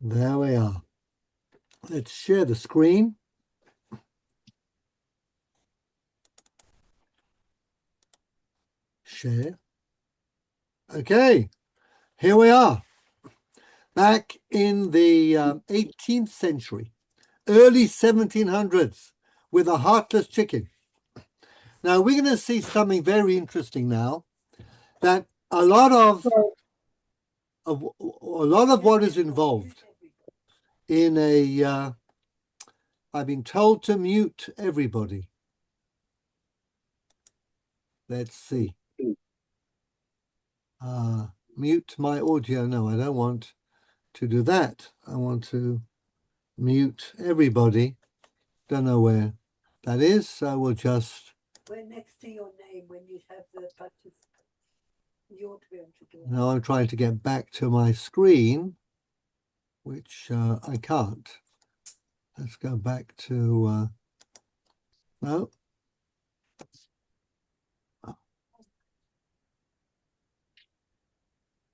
There we are. Let's share the screen. Share. Okay, here we are. Back in the 18th century, early 1700s, with a heartless chicken. Now, we're going to see something very interesting now, that a lot of what is involved in a I've been told to mute everybody. Let's see. Mute my audio. No, I don't want to do that. I want to mute everybody. Don't know where that is, so we'll just... We're next to your name when you have the participants. You ought to be able to do it. Now I'm trying to get back to my screen, which I can't. Let's go back to... no.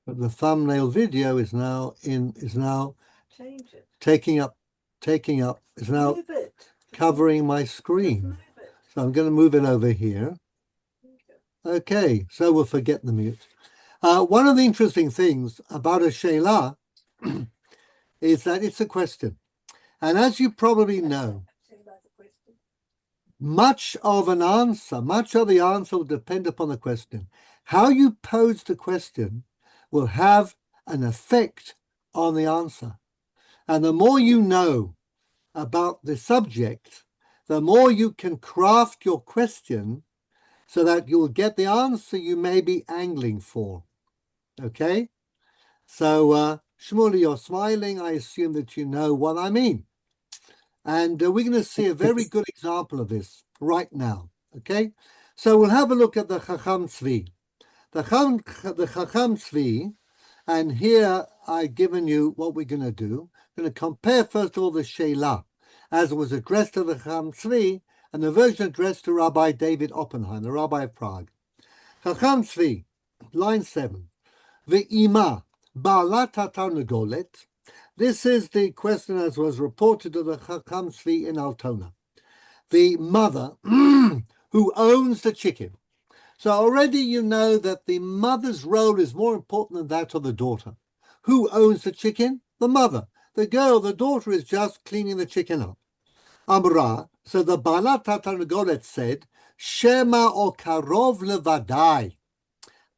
But the thumbnail video is now Change it. taking up, is now Move it. covering my Just screen. move it. So I'm going to move it over here. Okay, so we'll forget the mute. One of the interesting things about a she'elah is that it's a question. And as you probably know, much of the answer will depend upon the question. How you pose the question will have an effect on the answer. And the more you know about the subject, the more you can craft your question so that you'll get the answer you may be angling for. Okay? So, Shmuley, you're smiling. I assume that you know what I mean. And we're going to see a very good example of this right now. Okay? So we'll have a look at the Chacham Tzvi. The Chacham Tzvi, and here I've given you what we're going to do. We're going to compare, first of all, the She'elah, as it was addressed to the Chacham Tzvi, and the version addressed to Rabbi David Oppenheim, the Rabbi of Prague. Chacham Tzvi, line 7. Ve'ima ba'alat ha'tarnagolet. This is the question as was reported to the Chacham Tzvi in Altona. The mother who owns the chicken. So already you know that the mother's role is more important than that of the daughter. Who owns the chicken? The mother. The girl, the daughter, is just cleaning the chicken up. Amra, so the Ba'alat HaTarnagolet said, Shema or Karov levadai,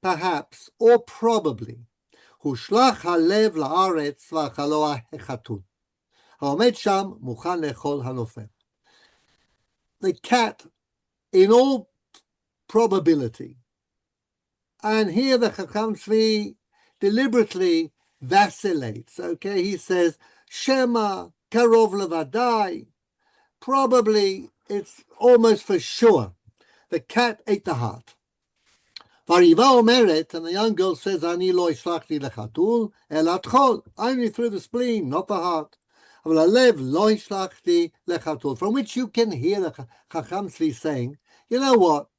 perhaps or probably, Hushlach halev la'aretz v'achalo ha'chatul. Ha'omed sham muchan lechol hanofel. The cat, in all probability, and here the Chacham Tzvi deliberately vacillates. Okay, he says, Shema Karov levadai. Probably, it's almost for sure. The cat ate the heart. Variva omeret, and the young girl says, Ani lo ishlachti lechatul el atchol. Only through the spleen, not the heart. Aval alev lo ishlachti lechatul. From which you can hear the Chacham Tzvi saying, you know what?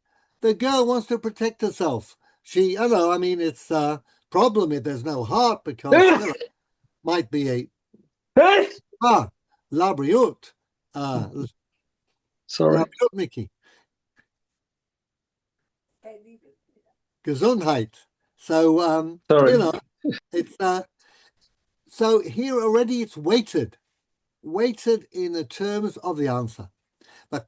The girl wants to protect herself. It's a problem if there's no heart because might be a labriut. Sorry. Labriut, Mickey. Gesundheit. So, Sorry. it's so here already it's weighted in the terms of the answer. Now,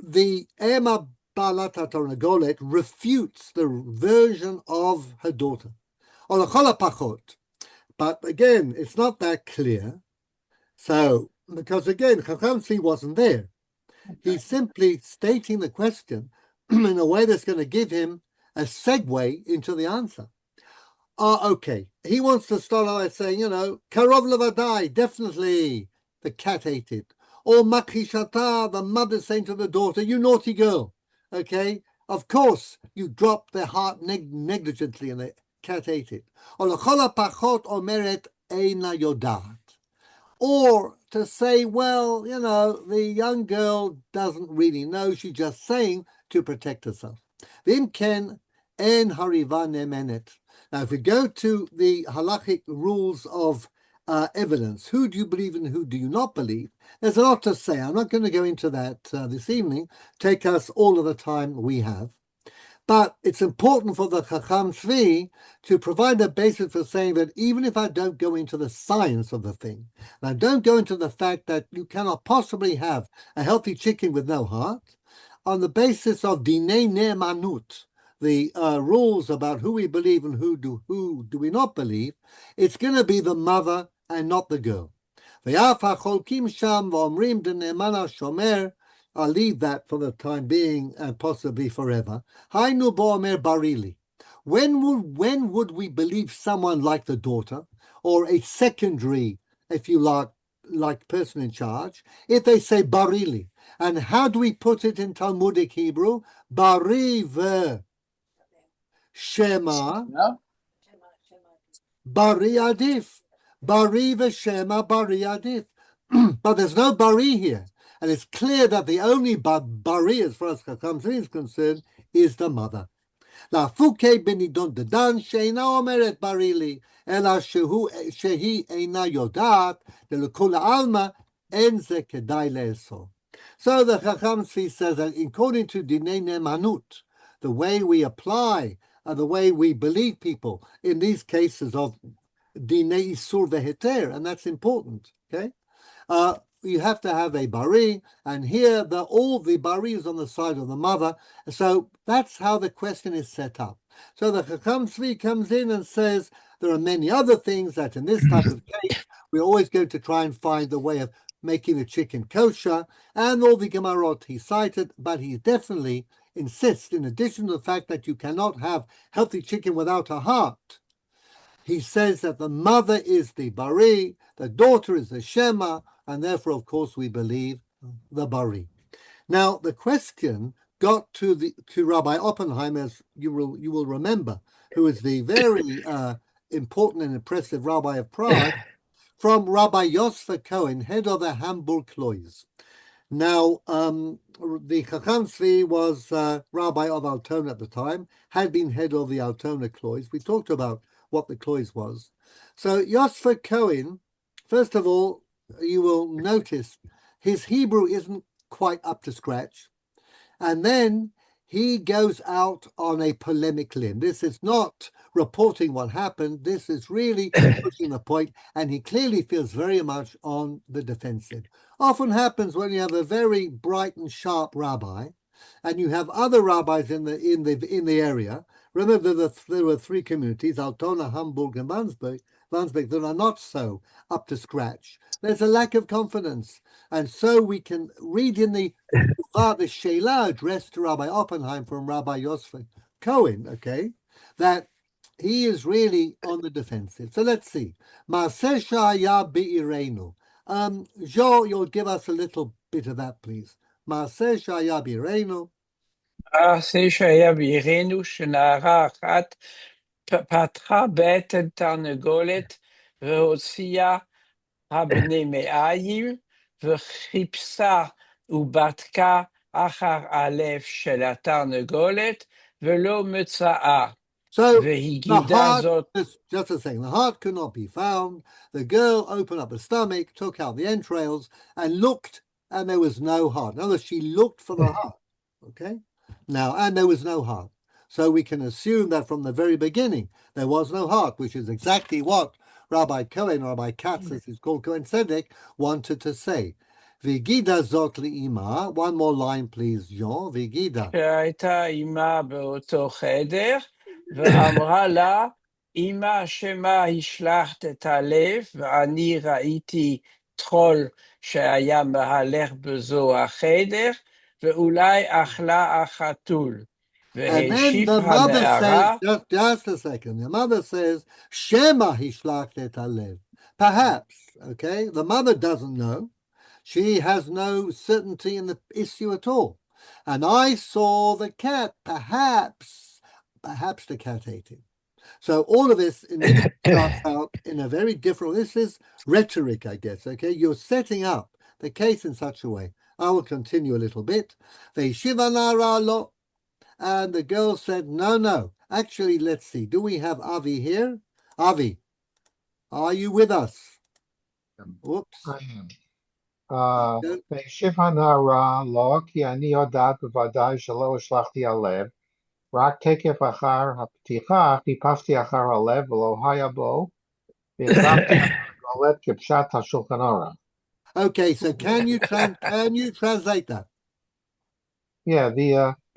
the Ema Balat HaTarnagolet refutes the version of her daughter. But again, it's not that clear. So, because again, Chacham Tzvi wasn't there. He's simply stating the question in a way that's going to give him a segue into the answer. Okay. He wants to start out by saying, Karov levadai, definitely the cat ate it. Or Makhishata, the mother saying to the daughter, you naughty girl. Okay. Of course, you dropped the heart negligently and the cat ate it. Or lechola pachot omeret eina yodat. Or to say, well, the young girl doesn't really know. She's just saying to protect herself. Vim ken en hariva nemenet. Now, if we go to the halachic rules of evidence, who do you believe and who do you not believe? There's a lot to say. I'm not going to go into that this evening. Take us all of the time we have. But it's important for the Chacham Tzvi to provide a basis for saying that even if I don't go into the science of the thing, and I don't go into the fact that you cannot possibly have a healthy chicken with no heart, on the basis of Dinei Ne'emanut, the rules about who we believe and who do we not believe, it's going to be the mother and not the girl. I'll leave that for the time being and possibly forever. Hainu bo'omer barili. When would we believe someone like the daughter or a secondary, if you like person in charge, if they say barili? And how do we put it in Talmudic Hebrew? Bari ve shema, bari adif. Bari ve shema, bari adif. But there's no bari here. And it's clear that the only bari, as far as Chacham Tzvi is concerned, is the mother. La fuke benidon dedan sheina omeret barili, ela shehi eina yodat, delekol alma en ze kedai le'esor. So the Chacham Tzvi says that according to Dinei Ne'emanut, the way we apply, the way we believe people in these cases of Dinei Isur veheter, and that's important, okay? You have to have a bari, and here all the bari is on the side of the mother. So that's how the question is set up. So the Chacham Tzvi comes in and says there are many other things that in this type of case we're always going to try and find the way of making the chicken kosher, and all the Gemarot he cited, but he definitely insists, in addition to the fact that you cannot have healthy chicken without a heart, he says that the mother is the bari, the daughter is the shema, and therefore, of course, we believe the bari. Now, the question got to Rabbi Oppenheim, as you will remember, who is the very important and impressive Rabbi of Prague, from Rabbi Yosef Cohen, head of the Hamburg Klois. Now, the Chacham Tzvi was Rabbi of Altona at the time, had been head of the Altona Klois. We talked about what the Klois was. So Yosef Cohen, first of all, you will notice his Hebrew isn't quite up to scratch. And then he goes out on a polemic limb. This is not reporting what happened. This is really pushing the point, and he clearly feels very much on the defensive. Often happens when you have a very bright and sharp rabbi, and you have other rabbis in the area. Remember that there were three communities: Altona, Hamburg, and Wandsbek, that are not so up to scratch. There's a lack of confidence, and so we can read in the Sheila addressed to Rabbi Oppenheim from Rabbi Yosef Cohen, okay, that he is really on the defensive. So let's see. Maaseh shaya be'irenu. Jo, you'll give us a little bit of that, please. Maaseh shaya be'irenu. מעשה שהיה בעירנו שנערה אחת פתחה בטן תרנגולת והוציאה הבני מאיים וחיפשה ובדקה אחר הלב של התרנגולת ולא מצאה. So the heart, just a second, the heart could not be found. The girl opened up the stomach, took out the entrails, and looked, and there was no heart. In other words, she looked for the heart, okay? Now, and there was no heart. So we can assume that from the very beginning, there was no heart, which is exactly what Rabbi Cohen, or Rabbi Katz, as he's called, Cohen Tzedek, wanted to say. Vigida zot li'ima. One more line, please, Jean. Vigida. שהייתה אימה באותו חדר, ואמרה לה, אמא, שמה השלכת את הלב, ואני ראיתי טחול שהיה מהלך בזו החדר, ואולי אכלה החתול. And then the mother says, just a second, the mother says, Shema hishlach et halev. Perhaps, okay, the mother doesn't know. She has no certainty in the issue at all. And I saw the cat, perhaps the cat ate him. So all of this immediately starts out in a very different, this is rhetoric, I guess, okay? You're setting up the case in such a way. I will continue a little bit. Ve'yeshiva na'ara lo. And the girl said, no. Actually, let's see. Do we have Avi here? Avi, are you with us? Whoops. I am. והשיב הנערה לו, כי אני יודעת בוודאי שלא השלכתי הלב, רק תקף אחר הפתיחה חיפשתי אחר הלב ולא היה בו, והחזקתי הגולת כפשט השולחן ערוך. Okay, so can you translate that? Yeah,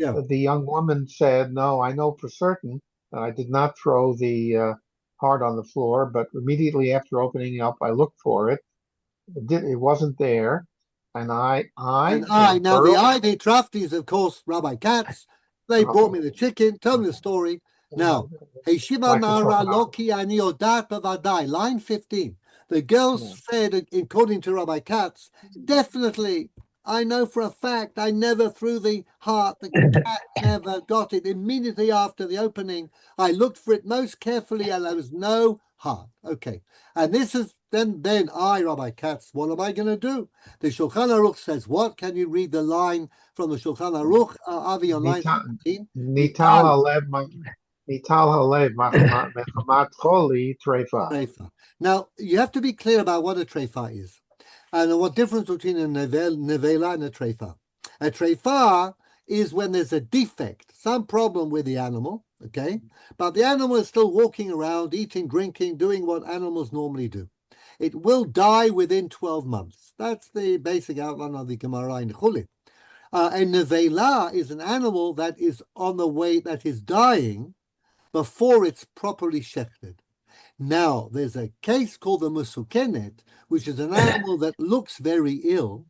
Yeah. the young woman said, "No, I know for certain I did not throw the heart on the floor, but immediately after opening up, I looked for it. It wasn't there, and I Now the Ivy Trufties, of course, Rabbi Katz. They brought me the chicken. Tell me the story. Now, Heshiva Nara Loki Ani Odat Bavadai, line 15. The girl said, according to Rabbi Katz, definitely, I know for a fact I never threw the heart. The cat never got it. Immediately after the opening, I looked for it most carefully and there was no heart. Okay. And this is then I, Rabbi Katz, what am I going to do? The Shulchan Aruch says, what? Can you read the line from the Shulchan Aruch, Avi, on line 17? Nital halev mechamat choli treifa. Now, you have to be clear about what a treifa is and what difference between a nevela and a treifa. A treifa is when there's a defect, some problem with the animal, okay? But the animal is still walking around, eating, drinking, doing what animals normally do. It will die within 12 months. That's the basic outline of the Gemara in Chulin. A nevela is an animal that is on the way, that is dying before it's properly shechted. Now, there's a case called the musukenet, which is an animal that looks very ill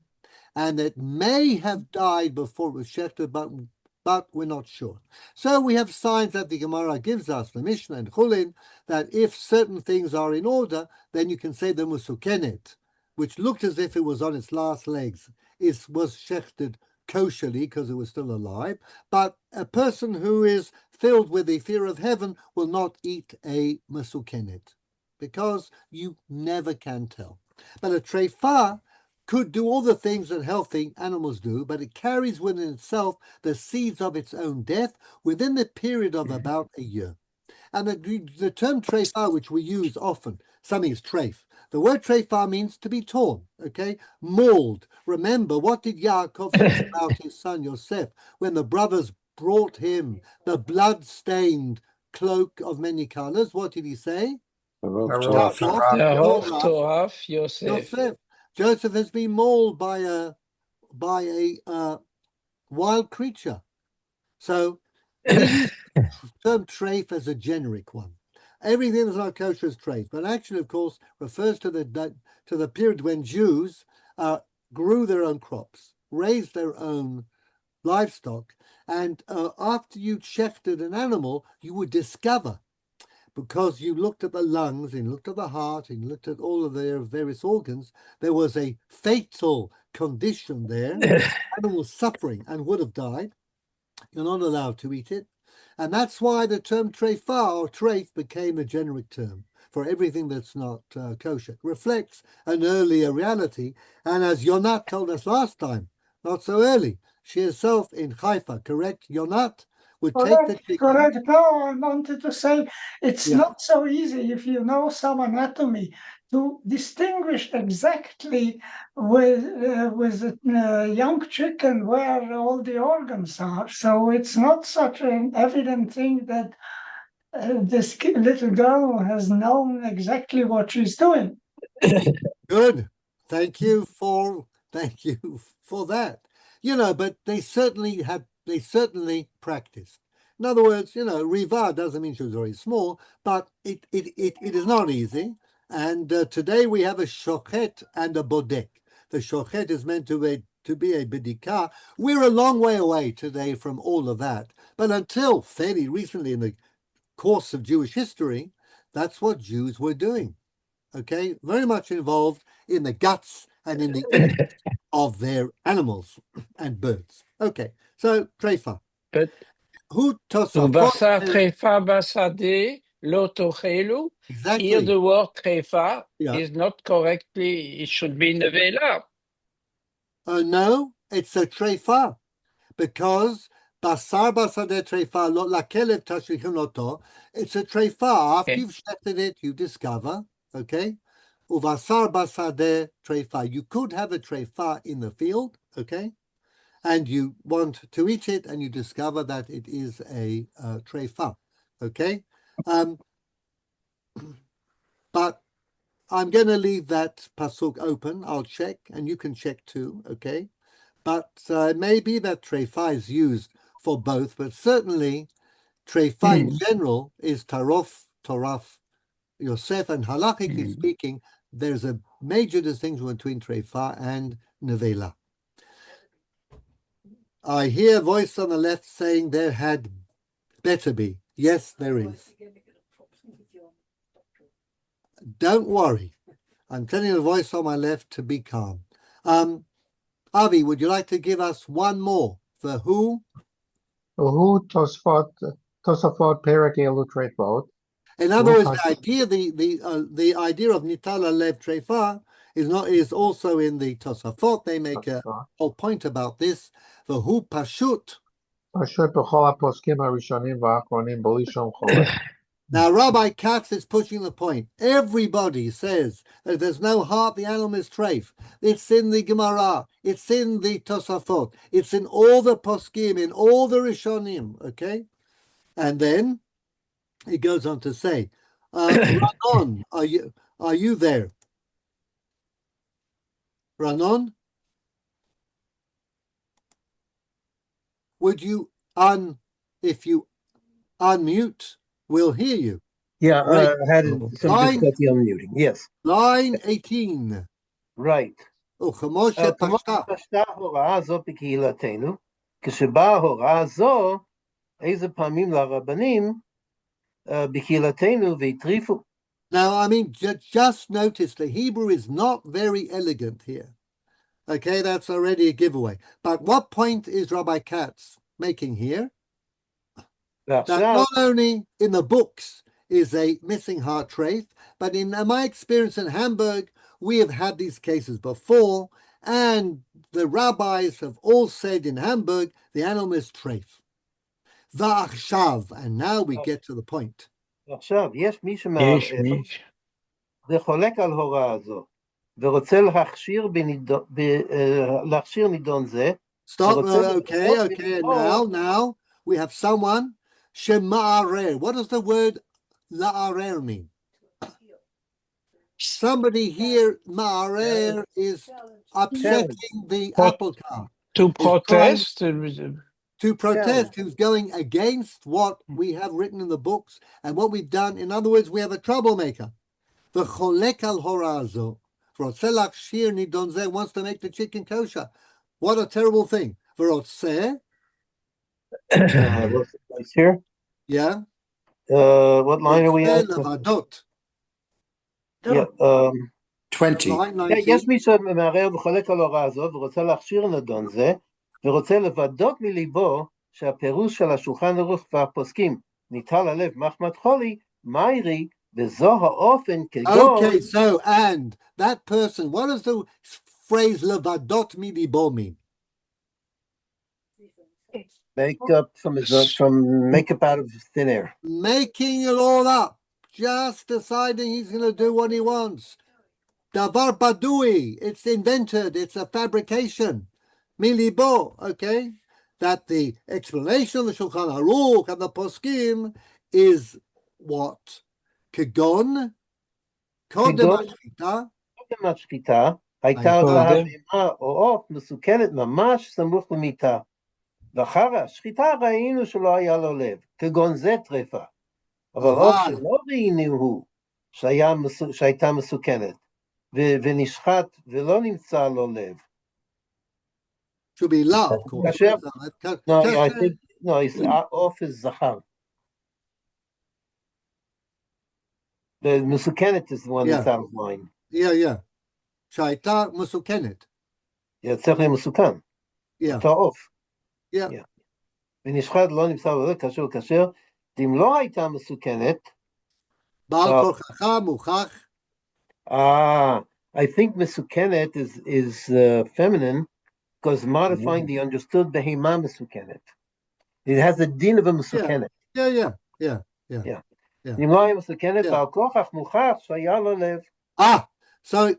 and that may have died before it was shechted, but we're not sure. So we have signs that the Gemara gives us, the Mishnah and Chulin, that if certain things are in order, then you can say the musukenet, which looked as if it was on its last legs, was shechted kosherly because it was still alive. But a person who is filled with the fear of heaven will not eat a musukenet because you never can tell. But a treifa could do all the things that healthy animals do, but it carries within itself the seeds of its own death within the period of about a year. And the term treifa, which we use often, something is treif. The word treifa means to be torn, okay? Mauled. Remember, what did Yaakov say about his son Yosef when the brothers brought him the blood-stained cloak of many colors? What did he say? Yosef. Joseph has been mauled by a wild creature. So we use the term treif as a generic one. Everything that's not kosher is treif, but actually, of course, refers to the period when Jews grew their own crops, raised their own livestock, and after you shechted an animal, you would discover, because you looked at the lungs and looked at the heart and looked at all of their various organs, there was a fatal condition there. The animal was suffering and would have died. You're not allowed to eat it. And that's why the term treifa or treif became a generic term for everything that's not kosher. It reflects an earlier reality. And as Yonat told us last time, not so early, she herself in Haifa, correct, Yonat, would take the chicken. Correct. No, I wanted to say it's not so easy if you know some anatomy to distinguish exactly with a young chicken where all the organs are. So it's not such an evident thing that this little girl has known exactly what she's doing. Good. Thank you for that. But they certainly practiced. In other words, Riva doesn't mean she was very small, but it is not easy. And today we have a shochet and a bodek. The shochet is meant to be a bedika. We're a long way away today from all of that. But until fairly recently in the course of Jewish history, that's what Jews were doing. Okay, very much involved in the guts and in the innards of their animals and birds. Okay, so treifa. But who Basa treifa basade lo tochelu. Exactly. Here the word treifa is not correctly. It should be nevela. No, it's a treifa because Basar basade treifa lo lakelev tashrichim loto. It's a treifa. After Okay. you've shechted it, you discover, okay? Uvasar basade treifa. You could have a treifa in the field, okay? And you want to eat it, and you discover that it is a treifa, okay? But I'm going to leave that pasuk open. I'll check, and you can check too, okay? But maybe that treifa is used for both, but certainly treifa in general is tarof, toraf, Yosef, and halachically speaking, there's a major distinction between treifa and nevela. I hear a voice on the left saying there had better be. Yes, there is. Don't worry. I'm telling the voice on my left to be calm. Avi, would you like to give us one more for who? Who Tosfot Perek Elu Treifot. In other words, the idea of Nitala Lev Treifa is also in the Tosafot. They make a whole point about this. The who pashut. Pashut b'chol haposkim harishonim v'achronim b'li shom cholek. Now, Rabbi Katz is pushing the point. Everybody says that there's no heart, the animal is treif. It's in the Gemara. It's in the Tosafot. It's in all the poskim, in all the Rishonim, okay? And then he goes on to say, Ranon, are you there? Ranon? Would you if you unmute, we'll hear you. Yeah, Right. I had some difficulty unmuting. Yes. Line 18. Right. וכמו שפשטה. פשטה הוראה זו בקהילתנו, כשבאה הוראה זו, איזה פעמים לרבנים בקהילתנו והטריפו. Now, I mean, just notice the Hebrew is not very elegant here. Okay, that's already a giveaway. But what point is Rabbi Katz making here? That not only in the books is a missing heart treif, but in my experience in Hamburg, we have had these cases before, and the rabbis have all said in Hamburg, the animal is treif. Va'achshav, and now we get to the point. עכשיו, יש מי שמערער וחולק על הוראה זו, ורוצה להכשיר נידון זה. Stop, okay, now we have someone, shema'arer. What does the word la'arer mean? Somebody here, ma'arer, is upsetting the apple cart. To protest? To protest, who's going against what we have written in the books and what we've done. In other words, we have a troublemaker. The cholek al horazo, Rotzelach shir nidonze, wants to make the chicken kosher. What a terrible thing. V'rotzeh. What's here? Yeah. What line are we on? Levadot. Yeah, 20. יש מי שמערער וחולק על הוראה זו ורוצה להכשיר נדון זה, ורוצה לבדות מליבו שהפירוש של השולחן ערוך והפוסקים ניטל הלב מחמת חולי, מהירי, וזו האופן כגון... Okay, so, and that person, what does the phrase levadot milibo mean? Make up out of thin air. Making it all up. Just deciding he's going to do what he wants. Davar badui. It's invented. It's a fabrication. Milibo, okay? That the explanation of the Shulchan Aruch and the Poskim is what? Kegon? קודם השחיטה, הייתה אותה בהמה או עוף מסוכנת ממש סמוך למיתה. ואחר השחיטה ראינו שלא היה לו לב, כגון זה טרפה. אבל עוף שלא ראינו הוא, שהייתה מסוכנת, ונשחט ולא נמצא לו לב. Should be la, of course. No, I think, עוף is זכר. The Musukenet is the one that's out of line. Yeah. Shaita Musukenet. Yeah, צריך להיות מסוכן. אותו עוף. Yeah. ונשחט לא נמצא לו לב, כאשר וכאשר, אם לא הייתה מסוכנת... בעל כורחך מוכח. I think Mesukenet is feminine because modifying the understood behema Mesukenet. It has the din of a musukenet. Yeah. So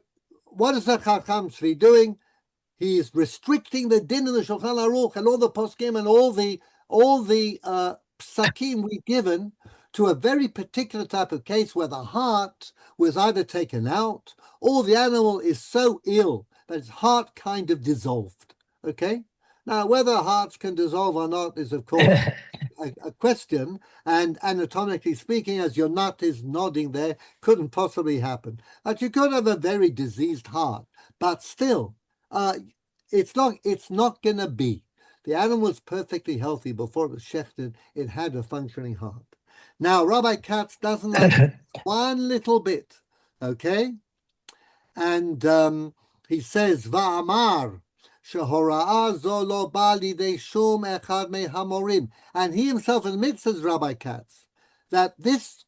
what is the Chacham Tzvi doing? He is restricting the din of the Shulchan Aruch and all the poskim and all the psakim we've given to a very particular type of case where the heart was either taken out or the animal is so ill that its heart kind of dissolved. Okay? Now, whether hearts can dissolve or not is, of course, a question, and anatomically speaking, as your nut is nodding there, couldn't possibly happen. But you could have a very diseased heart, but still, it's not going to be. The animal was perfectly healthy before it was shechted. It had a functioning heart. Now, Rabbi Katz doesn't like one little bit, okay? And he says, Va'amar, Shehora'ah zo lo ba lidei shum echad mehamorim. And he himself admits, as Rabbi Katz, that this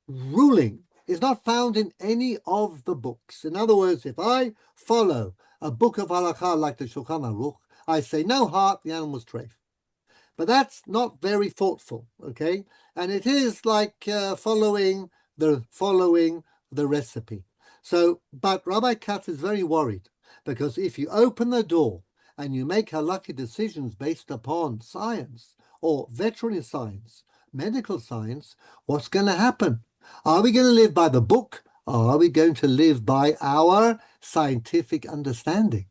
ruling is not found in any of the books. In other words, if I follow a book of halakha like the Shulchan Aruch, I say no heart, the animal's treif. But that's not very thoughtful, okay? And it is like following the recipe. So, but Rabbi Katz is very worried because if you open the door and you make halakhic decisions based upon science or veterinary science, medical science, what's going to happen? Are we going to live by the book or are we going to live by our scientific understanding?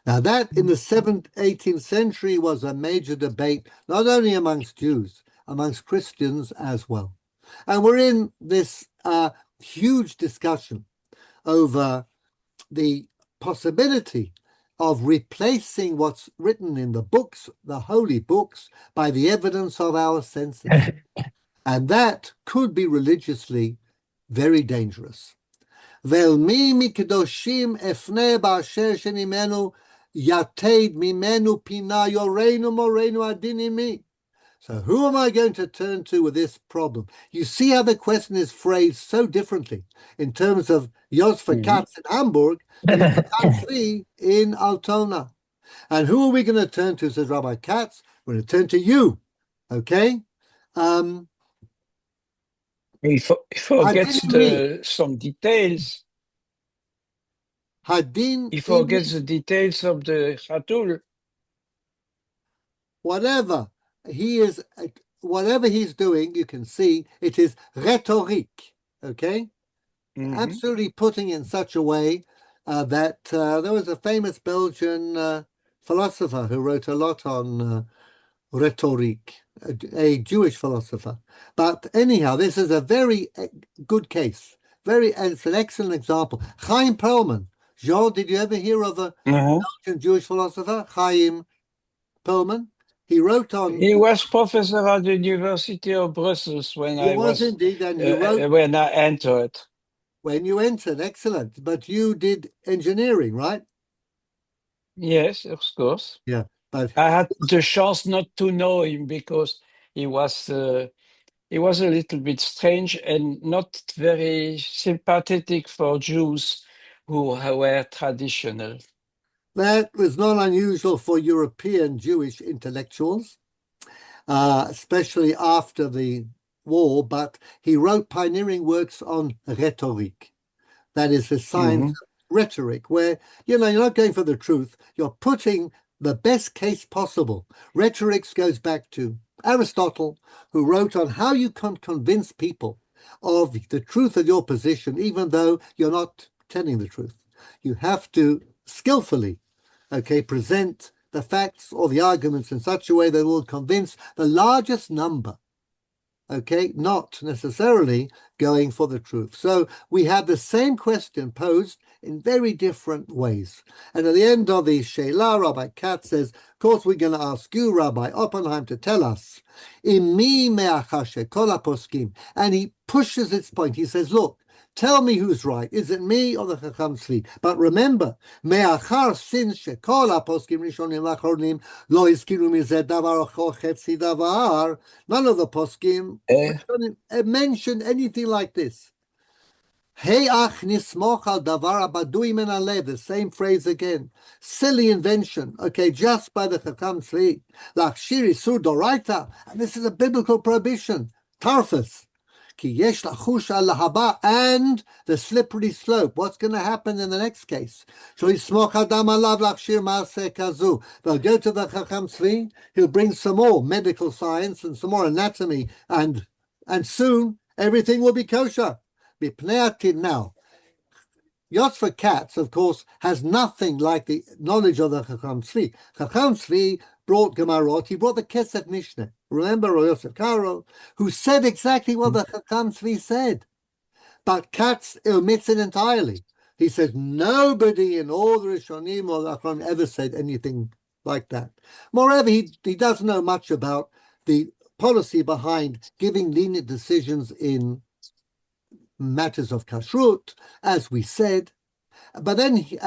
Now that in the 7th, 18th century was a major debate, not only amongst Jews, amongst Christians as well. And we're in this huge discussion over the possibility of replacing what's written in the books, the holy books, by the evidence of our senses. And that could be religiously very dangerous. ואל מקדושים אפנה באשר שממנו יתד ממנו פינה יורנו מורנו הדין עמי. So who am I going to turn to with this problem? You see how the question is phrased so differently in terms of Yosef Katz in Hamburg and Tzvi in Altona. And who are we going to turn to, says Rabbi Katz? We're going to turn to you, okay? He forgets some details. He forgets the details of the Chatul. Whatever he's doing, you can see it is rhetoric, okay? Absolutely putting it in such a way that there was a famous Belgian philosopher who wrote a lot on rhetoric, a Jewish philosopher. But anyhow, this is a very good case. It's an excellent example. Chaim Perlman. Jean, did you ever hear of a Belgian Jewish philosopher, Chaim Perlman? He wrote on. He was professor at the University of Brussels when I was indeed, and he wrote when I entered. When you entered, excellent. But you did engineering, right? Yes, of course. Yeah, but I had the chance not to know him because he was a little bit strange and not very sympathetic for Jews who were traditional. That was not unusual for European Jewish intellectuals, especially after the war, but he wrote pioneering works on rhetoric. That is the science of rhetoric, where, you're not going for the truth, you're putting the best case possible. Rhetoric goes back to Aristotle, who wrote on how you can convince people of the truth of your position, even though you're not telling the truth. You have to skillfully, present the facts or the arguments in such a way that will convince the largest number, not necessarily going for the truth. So we have the same question posed in very different ways. And at the end of the Sheila, Rabbi Katz says, of course, we're going to ask you, Rabbi Oppenheim, to tell us, and he pushes its point. He says, look, tell me who's right. Is it me or the Chacham Tzvi? But remember, me'achar since shekol haposkim rishonim v'achronim lo izkiru mizeh davar or chetzi davar, none of the poskim mentioned anything like this. Hey ach nismoch al davar abadui min alev, the same phrase again. Silly invention, okay, just by the Chacham Tzvi. Lachshir isur doraita, and this is a biblical prohibition. Tarfus. Ki yesh lachush al lahaba, and the slippery slope. What's going to happen in the next case? Shlo yismoch adam alav lachshir maaseh kazu. They'll go to the Chacham Tzvi, he'll bring some more medical science and some more anatomy, and soon everything will be kosher. Now, Yosfer Katz, of course, has nothing like the knowledge of the Chacham Tzvi. Chacham Tzvi brought Gemarot, he brought the Kesef Mishneh. Remember Yosef Karo, who said exactly what the Chacham Tzvi said. But Katz omits it entirely. He says nobody in all the Rishonim or the Achronim ever said anything like that. Moreover, he doesn't know much about the policy behind giving lenient decisions in matters of kashrut, as we said, but then he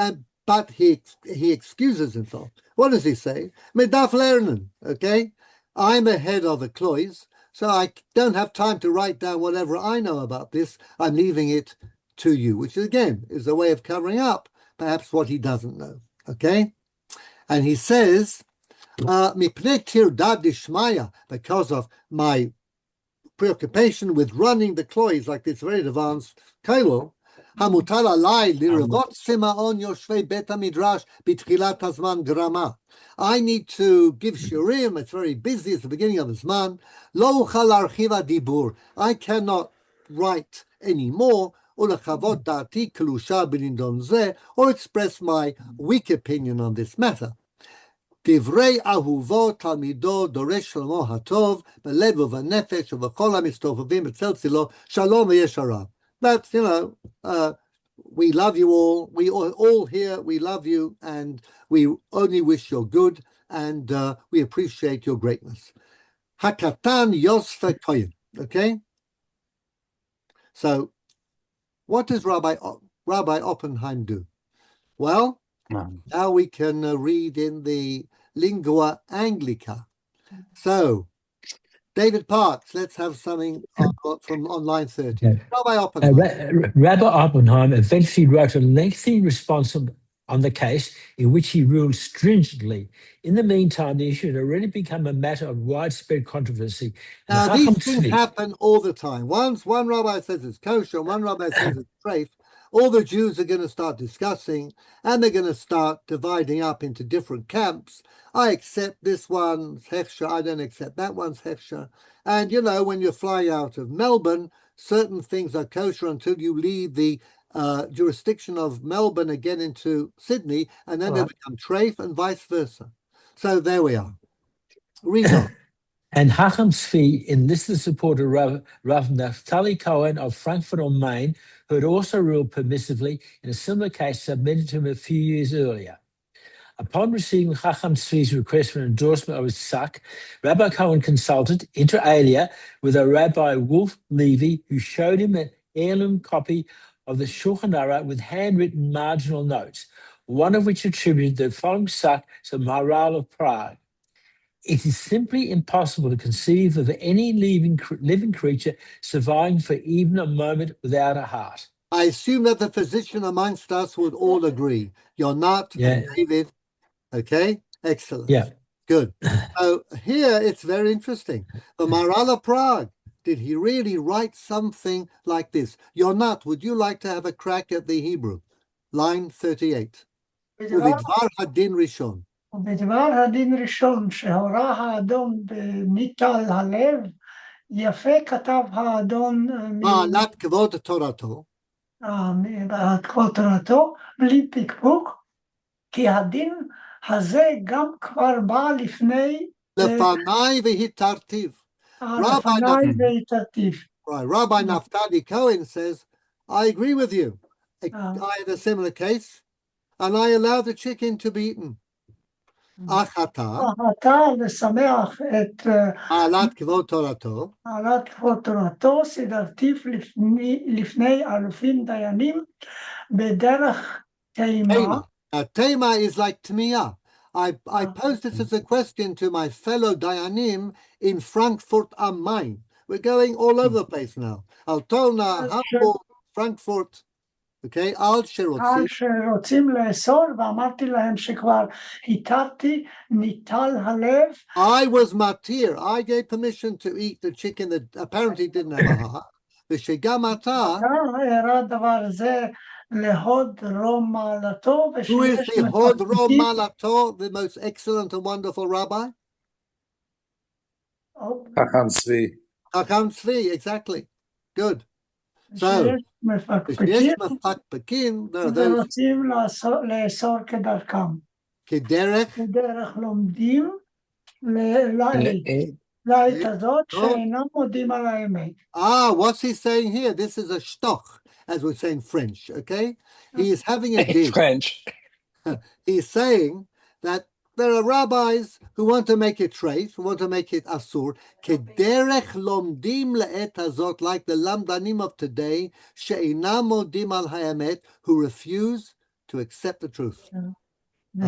excuses himself. What does he say? Medaf lernen, okay? I'm ahead of the klois, so I don't have time to write down whatever I know about this. I'm leaving it to you, which again is a way of covering up perhaps what he doesn't know, okay? And he says, mipnei tirdad dishmaya, because of my preoccupation with running the klois like this very advanced kailo, hamutal alai lirvot simaon yoshvei bet midrash bitchilat hazman grama. I need to give shirim. It's very busy. It's the beginning of the zman. Lo uchal archiva dibur. I cannot write anymore. Ulachavot dati kelusha b'nindon zeh, or express my weak opinion on this matter. דברי אהובו תלמידו דורש שלמה הטוב בלב ובנפש ובכל המסתובבים בצל צילו שלום וישרה. That's, we love you all. We all here, we love you, and we only wish your good, and we appreciate your greatness. Hakatan Yosef Kohen. Okay? So, what does Rabbi Oppenheim do? Well, now we can read in the Lingua Anglica. So, David Parks, let's have something from on line 30. Rabbi Oppenheim. Rabbi Oppenheim eventually wrote a lengthy response on the case in which he ruled stringently. In the meantime, the issue had already become a matter of widespread controversy. Now, these things happen all the time. Once one rabbi says it's kosher, one rabbi says it's treif, all the Jews are going to start discussing, and they're going to start dividing up into different camps. I accept this one's hechsher, I don't accept that one's hechsher. And, when you're flying out of Melbourne, certain things are kosher until you leave the jurisdiction of Melbourne and get into Sydney, and then they become treif and vice versa. So there we are. Read on. And Chacham Tzvi enlisted the support of Rav Naftali Cohen of Frankfurt on Main, who had also ruled permissively in a similar case submitted to him a few years earlier. Upon receiving Chacham Tzvi's request for an endorsement of his psak, Rabbi Cohen consulted, inter alia, with a Rabbi Wolf Levy, who showed him an heirloom copy of the Shulchan Aruch with handwritten marginal notes, one of which attributed the following psak to Maharal of Prague. It is simply impossible to conceive of any living creature surviving for even a moment without a heart. I assume that the physician amongst us would all agree. You're not, David. Okay, excellent. Yeah. Good. So here it's very interesting. The Maharal of Prague, did he really write something like this? You're not, would you like to have a crack at the Hebrew? Line 38. ובדבר הדין ראשון. ובדבר הדין ראשון שהורה האדון בניטל הלב, יפה כתב האדון מעלת כבוד תורתו. כבוד תורתו, בלי פקפוק, כי הדין הזה גם כבר בא לפני... לפני והתרטיב. לפני והתרטיב. Rabbi Naftali Cohen says, I agree with you. I had a similar case, and I allowed the chicken to be eaten. אתה לשמח את מעלת כבוד תורתו, מעלת כבוד תורתו, סדרתיו לפני אלופים דיינים בדרך תימה. Tema is like tmiya. I posed this as a question to my fellow dayanim in Frankfurt am Main. We're going all over the place now. Altona, Hamburg, Frankfurt, okay, על שרוצים, על שרוצים לאסור, ואמרתי להם שכבר התרתי ניטל הלב. I was matir. I gave permission to eat the chicken that apparently didn't have a heart. ושגם אתה, הראה דבר זה להוד רום מעלתו, who is ושיש the hod rom מפקפקים. malato, the most excellent and wonderful rabbi? Chacham Tzvi. Chacham Tzvi, exactly. Good. So, שיש כשיש מפקפקים, מפקפקים, there are those ורוצים לאסור כדרכם. כדרך, כדרך לומדים לעת הזאת שאינם מודים על האמת. what's he saying here? This is a shtoch, as we say in French, okay? He is having a dig. French. He's saying that there are rabbis who want to make it treif, who want to make it asur, kederech lomdim le'et hazot, like the lamdanim of today, she'inam modim al haemet, who refuse to accept the truth. And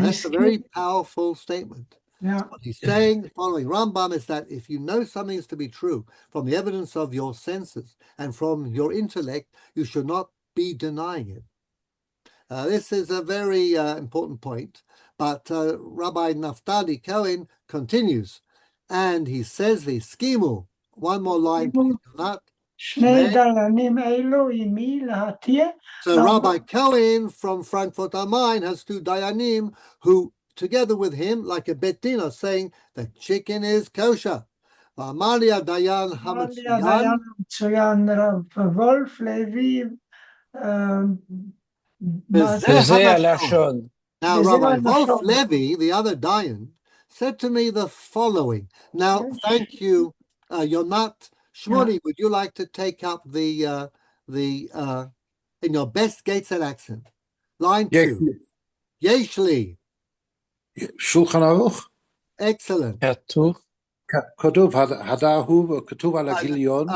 that's a very powerful statement. Yeah. What he's saying, following Rambam, is that if you know something is to be true from the evidence of your senses and from your intellect, you should not be denying it. This is a very important point, but Rabbi Naftali Cohen continues, and he says, "V'skimu." One more line, please. Not שני דיינים אלו עימי להתיר. So Rabbi Cohen from Frankfurt am Main has two dayanim who, together with him, like a bet din, are saying the chicken is kosher. V'amali dayan hametzuyan. המצוין רב וולף לוי. V'zeh הלשון. Now, Rabbi Wolf Levi, the other dayan, said to me the following. Now, thank you, Yonat Shmoni. Would you like to take up the in your best Gateshead accent? Line 2. Yeshli. Shulchan Aruch. Excellent. כתוב, הדר וכתוב על הגיליון.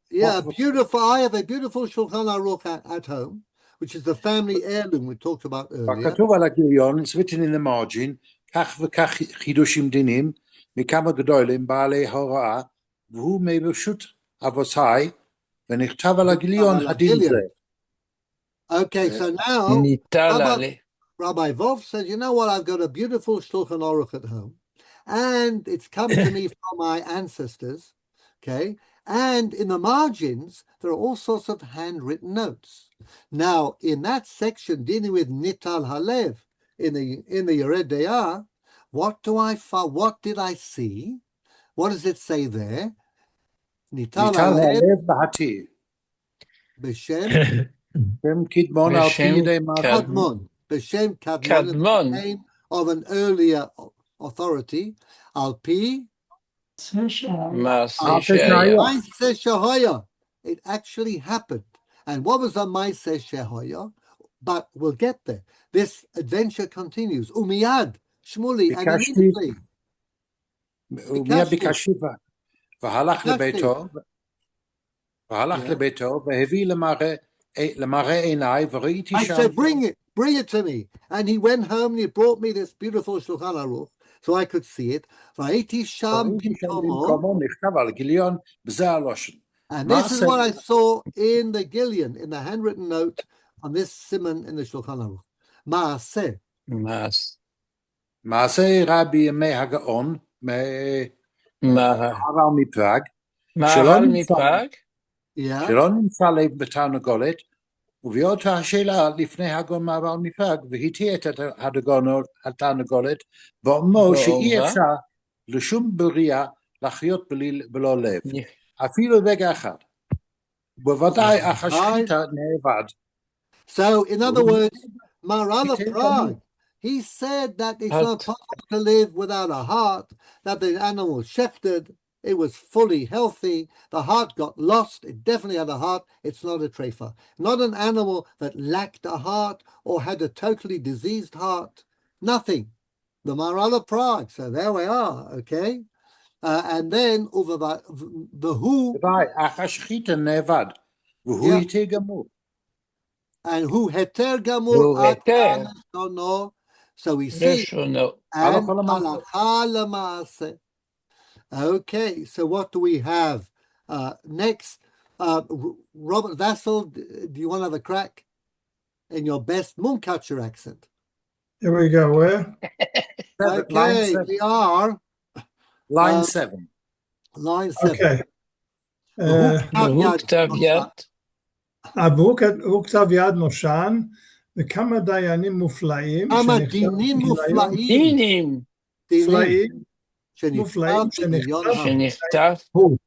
Yeah, beautiful. I have a beautiful Shulchan Aruch at home, which is the family heirloom we talked about earlier. כתוב על הגיליון, it's written in the margin, כך וכך חידושים דינים, מכמה גדולים בעלי הוראה, והוא מברשות אבותיי, ונכתב על הגיליון הדין זה. Okay, so now Rabbi Wolf says, you know what, I've got a beautiful Shulchan Aruch at home, and it's come to me from my ancestors, okay, and in the margins, there are all sorts of handwritten notes. Now, in that section dealing with Nital Halev, in the Yered De'ah, what did I see? What does it say there? Nital Halev Bahati. B'Shem Kidmon al Piyadei Kadmon. B'Shem Kadmon, the name of an earlier authority. Al Pi Ma'aseh Shehaya. It actually happened. And what was a Ma'aseh Shehaya? But we'll get there. This adventure continues. Umiyad Shmuli, and immediately והלך לביתו והביא למראה עיניי וראיתי שם. I said, bring it to me. And he went home and he brought me this beautiful Shulchan Aruch so I could see it. ראיתי שם במקומו. נכתב על גיליון בזה הלושן. And this is what I saw in the Gillion, in the handwritten note on this simon in the Shulchan Aruch. Maaseh. מעשה רבי ימי הגאון מהר"ל מפראג, שלא נמצא לב בתרנגולת, ובאותה השאלה לפני הגאון מהר"ל מפראג, והטיע את התרנגולת, ואומרו שאי אפשר לשום בריאה לחיות בלא לב, אפילו רגע אחד. בוודאי אך השחיטה נאבד. So, in other words, Maharal of Prague, he said that it's not possible to live without a heart, that the animal was shefted, it was fully healthy, the heart got lost, it definitely had a heart, it's not a treifa. Not an animal that lacked a heart or had a totally diseased heart, nothing. The Maharal of Prague, so there we are, okay? And then, over the who... And who heter gamur, so we see, and halacha lemaaseh. Okay, so what do we have next? Robert Vassell, do you want to have a crack in your best Munkacher accent? Here we go. Where? Line Okay, 7. we are Line 7. line 7. Okay. והוא כתב יד הוא כתב יד נושן, וכמה דיינים מופלאים כמה שנכתב דינים בגיליון- מופלאים. דינים מופלאים שנכתב בגיליון הר. שנכתב. הוא.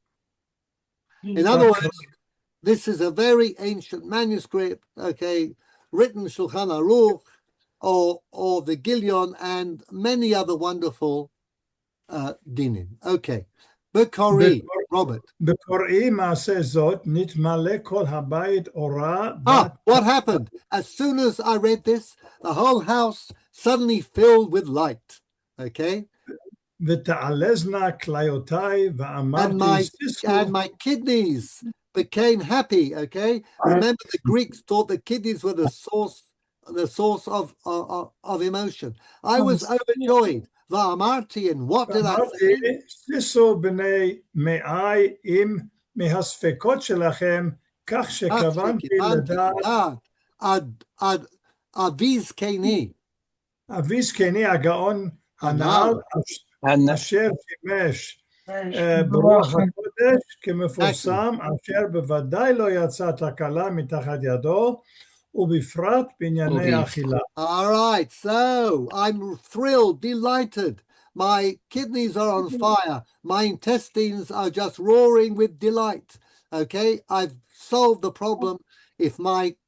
In other words, this is a very ancient manuscript, okay, written Shulchan Aruch or the Gilion and many other wonderful dinim. Okay. Bekori, Robert. בקוראי מעשה זאת, נתמלא כל הבית אורה. What happened? As soon as I read this, the whole house suddenly filled with light. Okay? ותעלזנה כליותיי, And ואמרתי, my kidneys became happy. Okay? Remember, the Greeks thought the kidneys were the source of emotion. I was overjoyed. Va'amarti, and what did I say? סיסו בני מאי אם מהספקות שלכם, כך שכוונתי לדעת אביז קני. אבי זקני הגאון הנ"ל, אשר שימש ברוח הקודש כמפורסם, אשר בוודאי לא יצאה תקלה מתחת ידו, ובפרט בענייני האכילה. All right, so I'm thrilled, delighted. My kidneys are on fire. My intestines are just roaring with delight. Okay, I've solved the problem.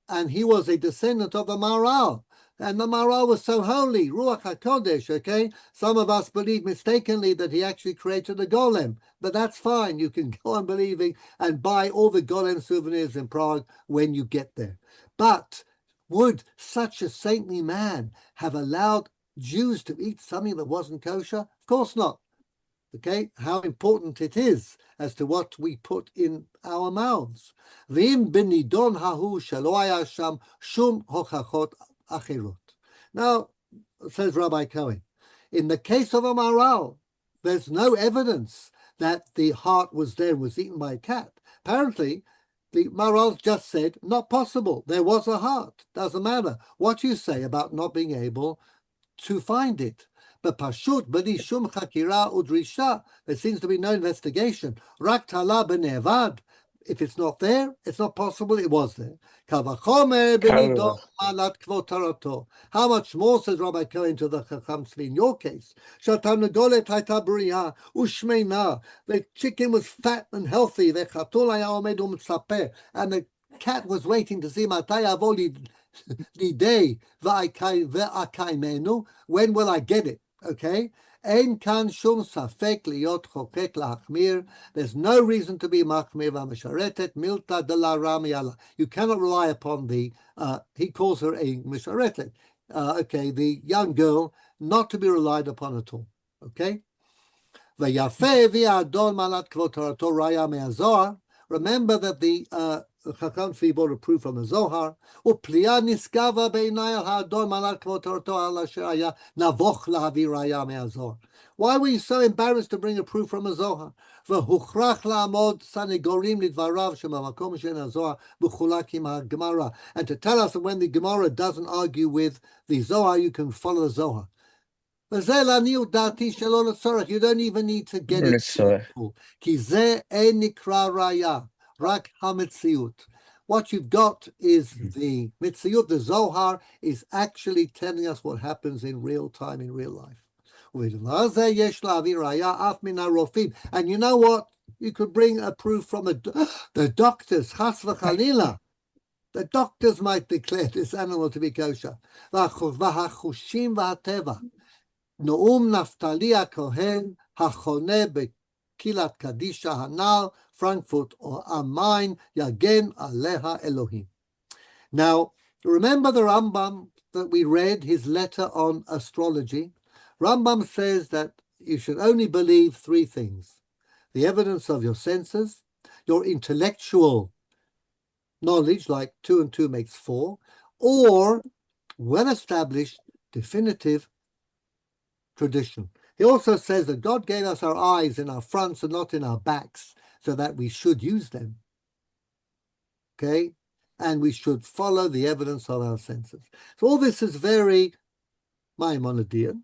And he was a descendant of the Maharal. And the Maharal was so holy, Ruach HaKodesh, okay? Some of us believe mistakenly that he actually created a golem, but that's fine. You can go on believing and buy all the golem souvenirs in Prague when you get there. But would such a saintly man have allowed Jews to eat something that wasn't kosher? Of course not. Okay, how important it is as to what we put in our mouths. V'im benidon hahu shelo haya sham shum hochachot achirot. Now, says Rabbi Cohen, in the case of a Maharal, there's no evidence that the heart was there and was eaten by a cat. Apparently, the Maharal just said, not possible. There was a heart. Doesn't matter what you say about not being able to find it. But pashut b'li shum chakira udrisha, there seems to be no investigation. Rak tala b'nevad. If it's not there, it's not possible it was there. Kavachomer b'nidon malat kvot tarato. How much more, says Rabbi Cohen to the Chacham Tzvi, in your case? Shatarnagolet hayta b'riya ushmeina. The chicken was fat and healthy. Vechatul haya omed u'mitzaper. And the cat was waiting to see matai yavo lidei v'akaimenu. When will I get it? Okay? Ein kan shum safek liot chokek la'achmir. There's no reason to be machmir v'misharetet milta de la ramiala. You cannot rely upon he calls her a misharetet. Okay, the young girl, not to be relied upon at all. Okay? V'yafeh v'adon malat kvot torato raya me'azohar. Remember that the Chacham Tzvi brought a proof from the Zohar. Upliya niskava beinay al ha'adon malat kvot torato al asher haya navoch lahavi raya me'azohar. Why were you so embarrassed to bring a proof from a Zohar? V'huchrach la'amod sanegorim lidvarav shemamakom she'en haZohar b'chulak im ha'gemara. And to tell us that when the Gemara doesn't argue with the Zohar, you can follow the Zohar. You don't even need to get it. What you've got is the Mitziyut, the Zohar is actually telling us what happens in real time, in real life. And you know what? You could bring a proof from the doctors, Chas v'chalila. The doctors might declare this animal to be kosher. V'hachushim v'hateva. No'um Naftali HaKohen HaChoneh Bekilat Kadisha Hanal, Frankfurt or am Main, Yagen Aleha Elohim. Now, remember the Rambam that we read, his letter on astrology? Rambam says that you should only believe three things: the evidence of your senses, your intellectual knowledge, like 2 and 2 makes 4, or well-established, definitive tradition. He also says that God gave us our eyes in our fronts and not in our backs, so that we should use them. okay? And we should follow the evidence of our senses. So all this is very Maimonidean.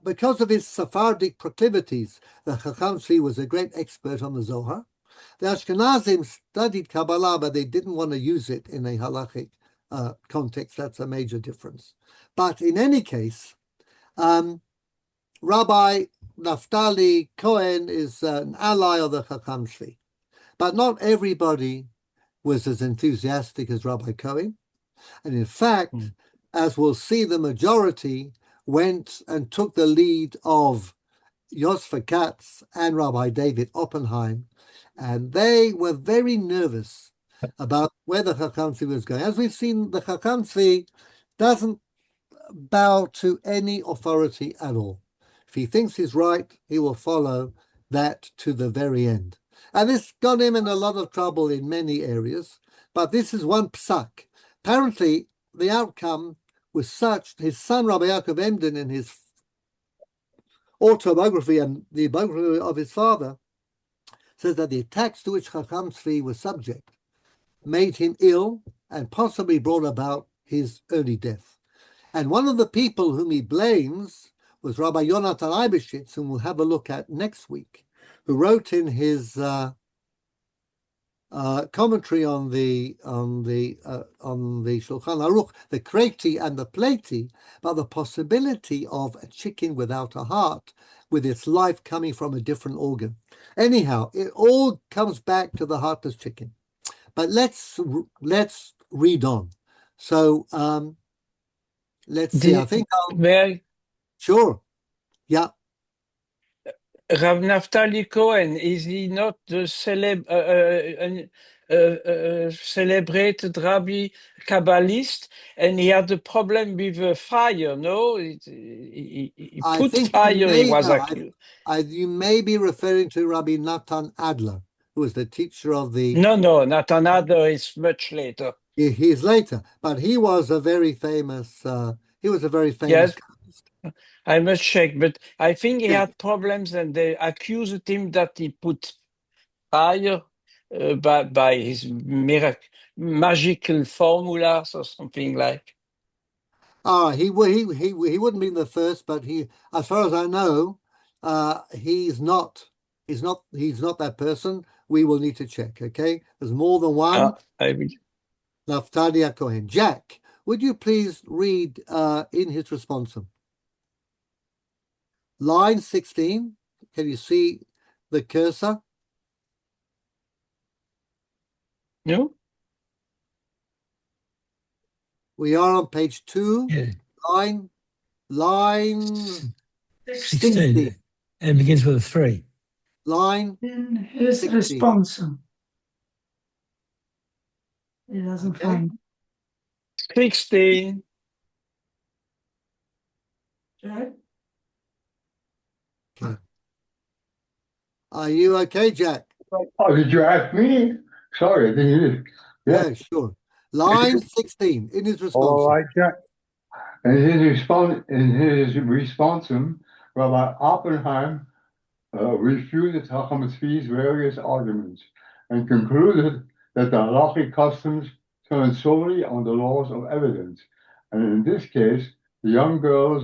Because of his Sephardic proclivities, the Chacham Tzvi was a great expert on the Zohar. The Ashkenazim studied Kabbalah, but they didn't want to use it in a halachic context. That's a major difference. But in any case, Rabbi Naftali Cohen is an ally of the Chacham Tzvi. But not everybody was as enthusiastic as Rabbi Cohen. And in fact, as we'll see, the majority went and took the lead of Yosef Katz and Rabbi David Oppenheim, and they were very nervous about where the Chacham Tzvi was going. As we've seen, the Chacham Tzvi doesn't bow to any authority at all. If he thinks he's right, he will follow that to the very end. And this got him in a lot of trouble in many areas, but this is one psak. Apparently, the outcome was such, his son Rabbi Yaakov Emden, in his autobiography and the biography of his father, says that the attacks to which Chacham Tzvi was subject made him ill and possibly brought about his early death. And one of the people whom he blames was Rabbi Yonatan Eibeshitz, whom we'll have a look at next week, who wrote in his commentary on the Shulchan Aruch, the Kreti and the Pleti, about the possibility of a chicken without a heart, with its life coming from a different organ. Anyhow, it all comes back to the heartless chicken. But let's read on. So let's see. I think sure. Yeah. Rav Naftali Cohen, is he not the celebrated Rabbi Kabbalist? And he had a problem with fire, no? He put fire, he was accused. You may be referring to Rabbi Natan Adler, who was the teacher of the... No, Natan Adler is much later. He's later, but he was a very famous... Yes. I must check, but I think he had problems, and they accused him that he put fire by his magical formulas or something like. He wouldn't be the first, but he, as far as I know, he's not that person. We will need to check. Okay, there's more than one. I will. Naftali Cohen. Jack, would you please read in his Responsa? Line 16, can you see the cursor? No. We are on page 2, line 16. And begins with a 3. Line in his 16. Responsa. He doesn't find 16. Jack? Okay. Are you okay, Jack? Oh, did you ask me? Sorry, I didn't hear it. Yeah, sure. Line 16 in his Responsa. All right, Jack. In his responsum, Rabbi Oppenheim refuted Chacham Tzvi's various arguments and concluded that the halachic customs turn solely on the laws of evidence, and in this case, the young girl's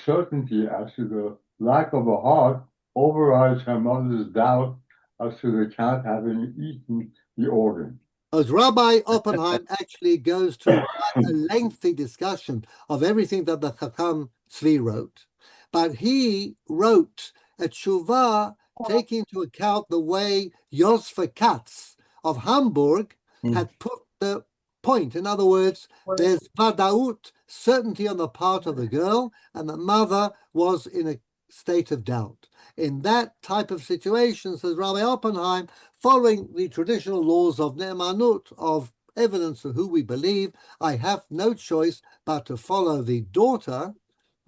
certainty as to the lack of a heart overrides her mother's doubt as to the cat having eaten the organ. As Rabbi Oppenheim actually goes through quite a lengthy discussion of everything that the Chacham Tzvi wrote, but he wrote a tshuva taking into account the way Yosef Katz of Hamburg had put the point. In other words, there's vadaut, certainty on the part of the girl, and the mother was in a state of doubt. In that type of situation, says Rabbi Oppenheim, following the traditional laws of ne'emanut, of evidence of who we believe, I have no choice but to follow the daughter,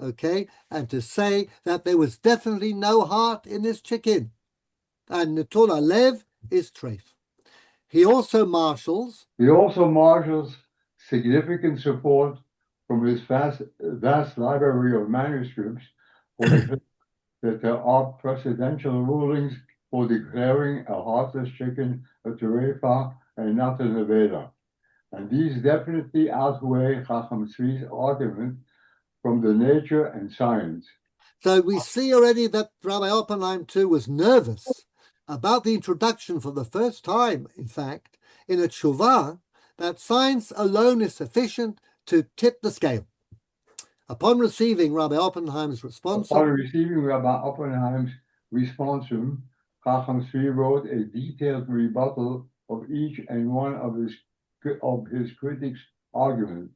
okay, and to say that there was definitely no heart in this chicken. And Netul Alev is treif. He also marshals significant support from his vast library of manuscripts for the that there are precedential rulings for declaring a heartless chicken a terefa and not a nevela. And these definitely outweigh Chacham Tzvi's argument from the nature and science. So we see already that Rabbi Oppenheim too was nervous about the introduction for the first time, in fact, in a tshuva, that science alone is sufficient to tip the scale. Upon receiving Rabbi Oppenheim's response, Upon receiving Rabbi Oppenheim's responsum, Chacham Tzvi wrote a detailed rebuttal of each and one of his critics' arguments.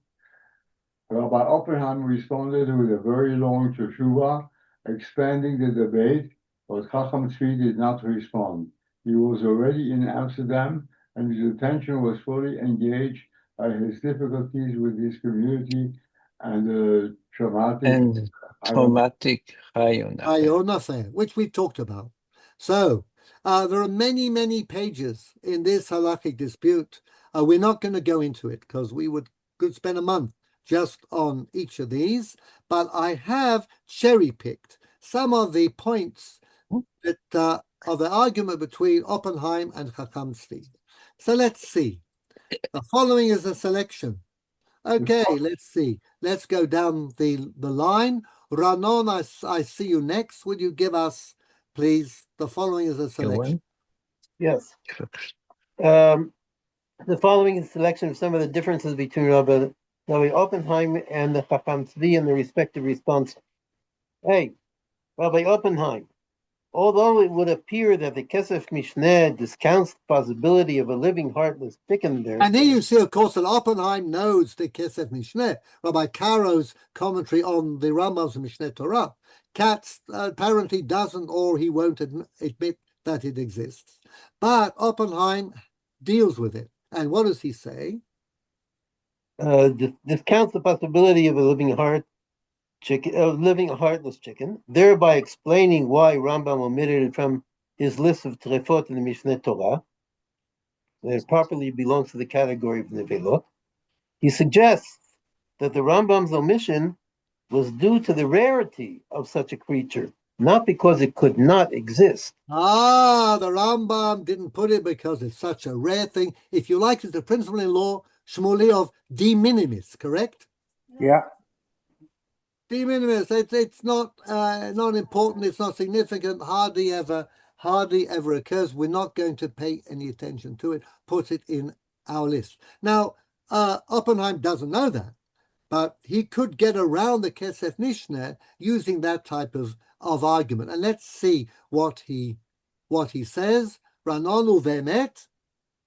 Rabbi Oppenheim responded with a very long teshuva, expanding the debate, but Chacham Tzvi did not respond. He was already in Amsterdam, and his attention was fully engaged by his difficulties with his community and the traumatic Hayon affair, which we talked about. So there are many, many pages in this halakhic dispute. We're not going to go into it because we could spend a month just on each of these, but I have cherry-picked some of the points that of the argument between Oppenheim and Chacham Tzvi. So let's see. The following is a selection. Okay, let's see. Let's go down the line. Ranon, I see you next. Would you give us, please, the following is a selection? Yes. The following is a selection of some of the differences between Rabbi Oppenheim and the Chacham Tzvi and the respective response. Hey, Rabbi Oppenheim, although it would appear that the Kesef Mishneh discounts the possibility of a living heartless chicken there. And here you see, of course, that Oppenheim knows the Kesef Mishneh. Rabbi Caro's commentary on the Rambam's Mishneh Torah. Katz apparently doesn't, or he won't admit that it exists. But Oppenheim deals with it. And what does he say? Discounts the possibility of a living heartless chicken, thereby explaining why Rambam omitted it from his list of trefot in the Mishneh Torah. It properly belongs to the category of nevelot. He suggests that the Rambam's omission was due to the rarity of such a creature, not because it could not exist. The Rambam didn't put it because it's such a rare thing. If you like, it's the principle in law, Shmuley, of de minimis, correct? Yeah. De minimis. It's not important. It's not significant. Hardly ever occurs. We're not going to pay any attention to it. Put it in our list. Now, Oppenheim doesn't know that, but he could get around the Kesef Mishneh using that type of argument. And let's see what he says. Ranon uvemet.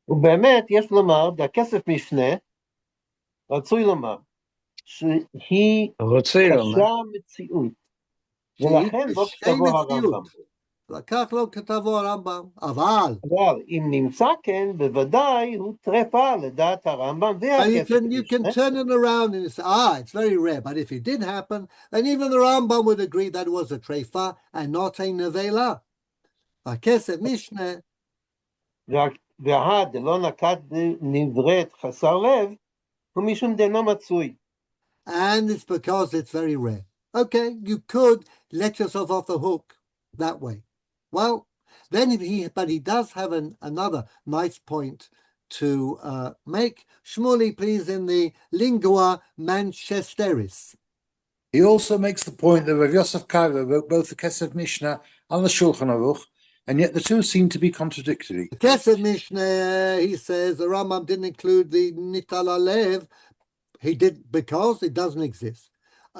ובאמת יש לומר, בכסף משנה, רצוי לומר, שהיא קשה מציאות, ולכן לא כתבו הרמב"ם. לקח לו כתבו הרמב"ם, אבל אם נמצא כן, בוודאי הוא טרפה לדעת הרמב"ם והכסף משנה. You can turn it around and say, it's very rare, but if it did happen, then even the Rambam would agree that it was a trefa and not a nevela. הכסף משנה. דלא נקט נבראת חסר לב, הוא משום דנו מצוי. And it's because it's very rare. Okay, you could let yourself off the hook that way. Well, then he does have another nice point to make. Shmuley, please, in the Lingua Manchesteris. He also makes the point that Rav Yosef Karo wrote both the Kesef Mishnah and the Shulchan Aruch, and yet the two seem to be contradictory. The Kesef Mishnah, he says, the Rambam didn't include the Nital Alev. He did because it doesn't exist.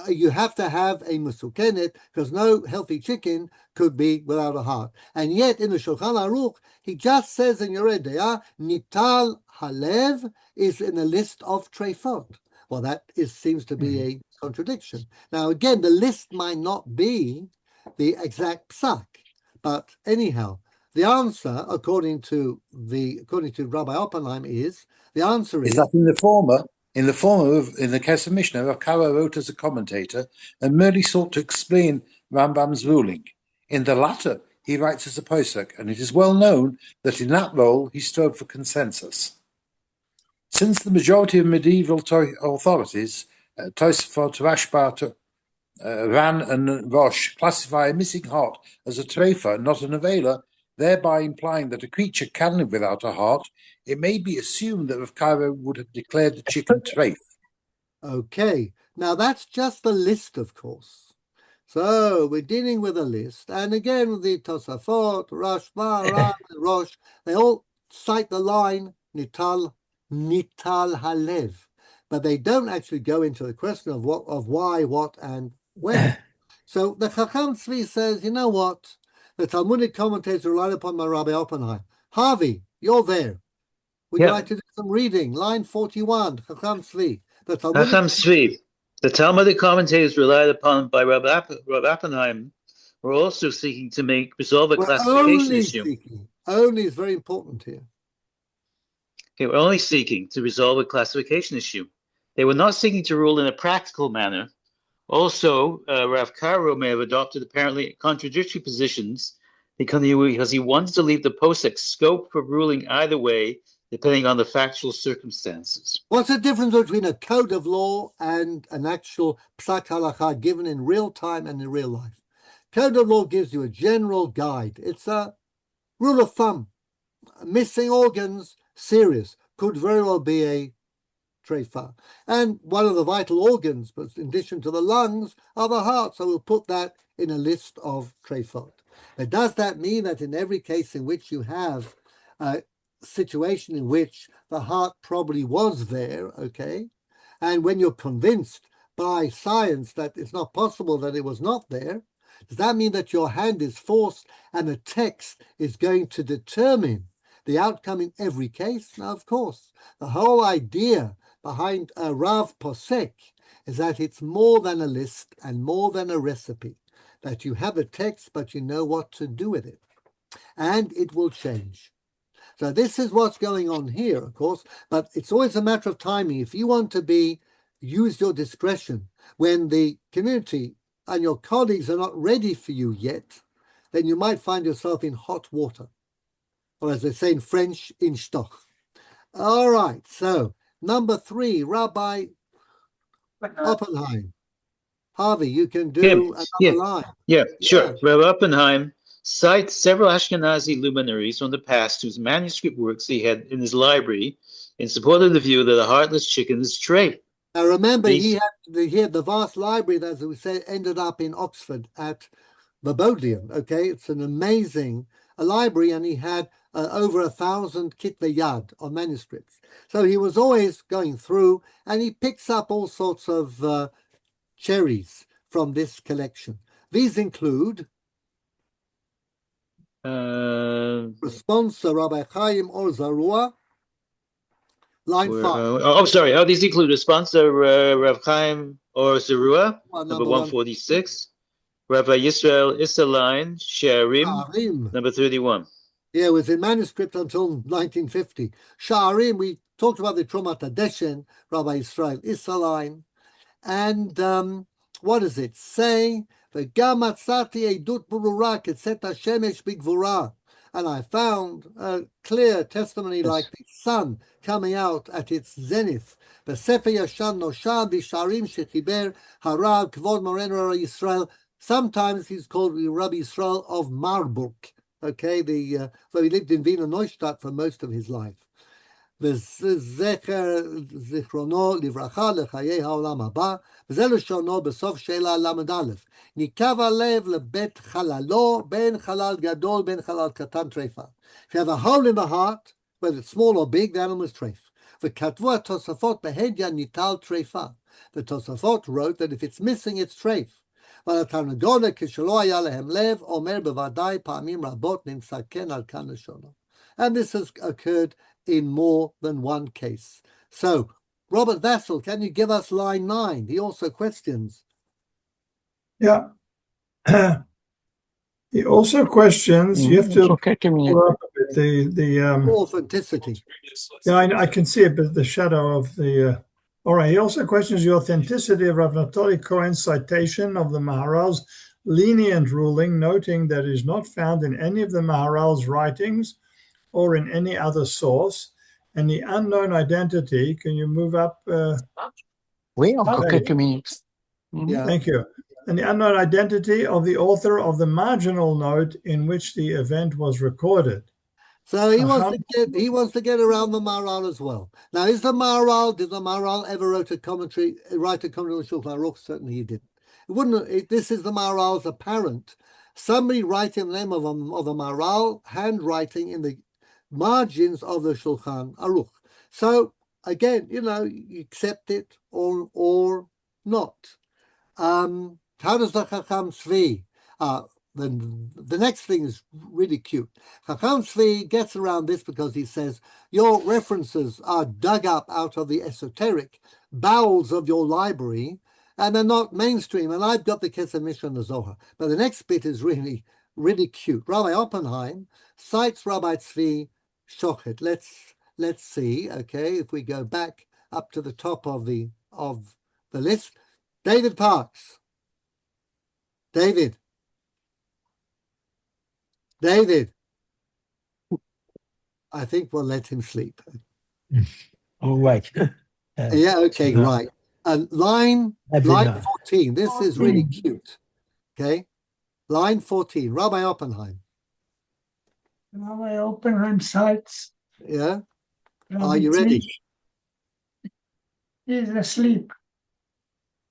You have to have a musukenet because no healthy chicken could be without a heart. And yet in the Shulchan Aruch, he just says in Yoreh De'ah, Nital Halev is in a list of treifot. Well, that seems to be a contradiction. Now, again, the list might not be the exact psak, but anyhow, the answer, according to Rabbi Oppenheim, is that in the former, in the Kesef Mishnah, Rav Karo wrote as a commentator and merely sought to explain Rambam's ruling. In the latter, he writes as a posek, and it is well known that in that role he strove for consensus. Since the majority of medieval authorities, Tosafot, Rashba, Ran, and Rosh, classify a missing heart as a trefa, not a nevela, thereby implying that a creature can live without a heart, it may be assumed that Rav Kaira would have declared the chicken treif. Okay, now that's just the list, of course. So we're dealing with a list, and again the Tosafot, Rashba, Rosh, they all cite the line Nital Halev, but they don't actually go into the question of why, what, and when. So the Chacham Tzvi says, you know what? The Talmudic commentators relied upon by Rabbi Oppenheim. Harvey, you're there. Would you like to do some reading? Line 41, Chacham Tzvi. Chacham Tzvi. The Talmudic commentators relied upon by Rabbi Oppenheim were also seeking to resolve a classification issue. Only is very important here. Okay, we're only seeking to resolve a classification issue. They were not seeking to rule in a practical manner. Also, Rav Karo may have adopted apparently contradictory positions because he wanted to leave the posek scope for ruling either way, depending on the factual circumstances. What's the difference between a code of law and an actual psak halacha given in real time and in real life? Code of law gives you a general guide. It's a rule of thumb. Missing organs, serious. Could very well be a treifa. And one of the vital organs, but in addition to the lungs, are the heart. So we'll put that in a list of treifot. But does that mean that in every case in which you have a situation in which the heart probably was there, okay, and when you're convinced by science that it's not possible that it was not there, does that mean that your hand is forced and the text is going to determine the outcome in every case? Now, of course, the whole idea behind a Rav Posek is that it's more than a list and more than a recipe, that you have a text, but you know what to do with it, and it will change. So this is what's going on here, of course, but it's always a matter of timing. If you want to use your discretion when the community and your colleagues are not ready for you yet, then you might find yourself in hot water, or as they say in French, in stoch. All right, so number 3, Rabbi Oppenheim. Harvey, you can do another line. Yeah, sure. Rabbi Oppenheim cites several Ashkenazi luminaries from the past whose manuscript works he had in his library in support of the view that a heartless chicken is treif. Now remember, he had the vast library that, as we say, ended up in Oxford at the Bodleian. Okay, it's an amazing library, and he had over 1,000 kitvei yad of manuscripts. So he was always going through, and he picks up all sorts of cherries from this collection. These include Responsa Rabbi Chaim Or Zarua, line 5. Sorry. These include Responsa Rav Chaim Or Zarua, number 146. Rabbi Yisrael Isaline Sha'arim, number 31. Yeah, it was in manuscript until 1950. Sha'arim, we talked about the Trumat HaDeshen, Rabbi Yisrael Isaline. And what does it say? V'gam matzati edut burura ketzet hashemesh bigvura. And I found a clear testimony like the sun coming out at its zenith. V'sefer yashan nosham b'sharim shechiber harav kvod morenu Rabbi Yisrael. Sometimes he's called Rabbi Yisrael of Marburg. Okay, so he lived in Wiener Neustadt for most of his life. וזכר זיכרונו לברכה לחיי העולם הבא, וזה לשונו בסוף שאלה ל"א. ניקב הלב לבית חללו, בין חלל גדול, בין חלל קטן טרפה. If you have a hole in the heart, whether it's small or big, the animal is treif. וכתבו התוספות בהדיא ניטל טרפה. The Tosafot wrote that if it's missing, it's treif. אבל התרנגולת כשלא היה להם לב, אומר בוודאי פעמים רבות נמצא כן על כאן לשונו. And this has occurred in more than one case. So, Robert Vassell, can you give us line 9? He also questions. Yeah. He also questions, you have to pull up a bit, the authenticity. Yeah, I can see it, but the shadow of the... all right, he also questions the authenticity of Rav Naftali Cohen's citation of the Maharal's lenient ruling, noting that it is not found in any of the Maharal's writings or in any other source, and the unknown identity. Can you move up? Oui, encore quelques minutes. Yeah. Thank you. and the unknown identity of the author of the marginal note in which the event was recorded. So he wants to get around the Maharal as well. Now, did the Maharal ever write a commentary on Shulchan Aruch? Certainly he didn't. This is the Maharal's apparent. Somebody writing the name of the Maharal, handwriting in the margins of the Shulchan Aruch. So again, you accept it or not. How does the Chacham Tzvi? The next thing is really cute. Chacham Tzvi gets around this because he says your references are dug up out of the esoteric bowels of your library, and they're not mainstream. And I've got the Kesef Mishnah and the Zohar. But the next bit is really, really cute. Rabbi Oppenheim cites Rabbi Tzvi Shochet. Let's see. Okay, if we go back up to the top of the list, David Parks. David. I think we'll let him sleep. Oh, wait. Yeah, okay, right. Line 14. This is really cute. Okay. Line 14. Rabbi Oppenheim. Rabbi Oppenheim cites. Yeah. Are you ready? He's asleep.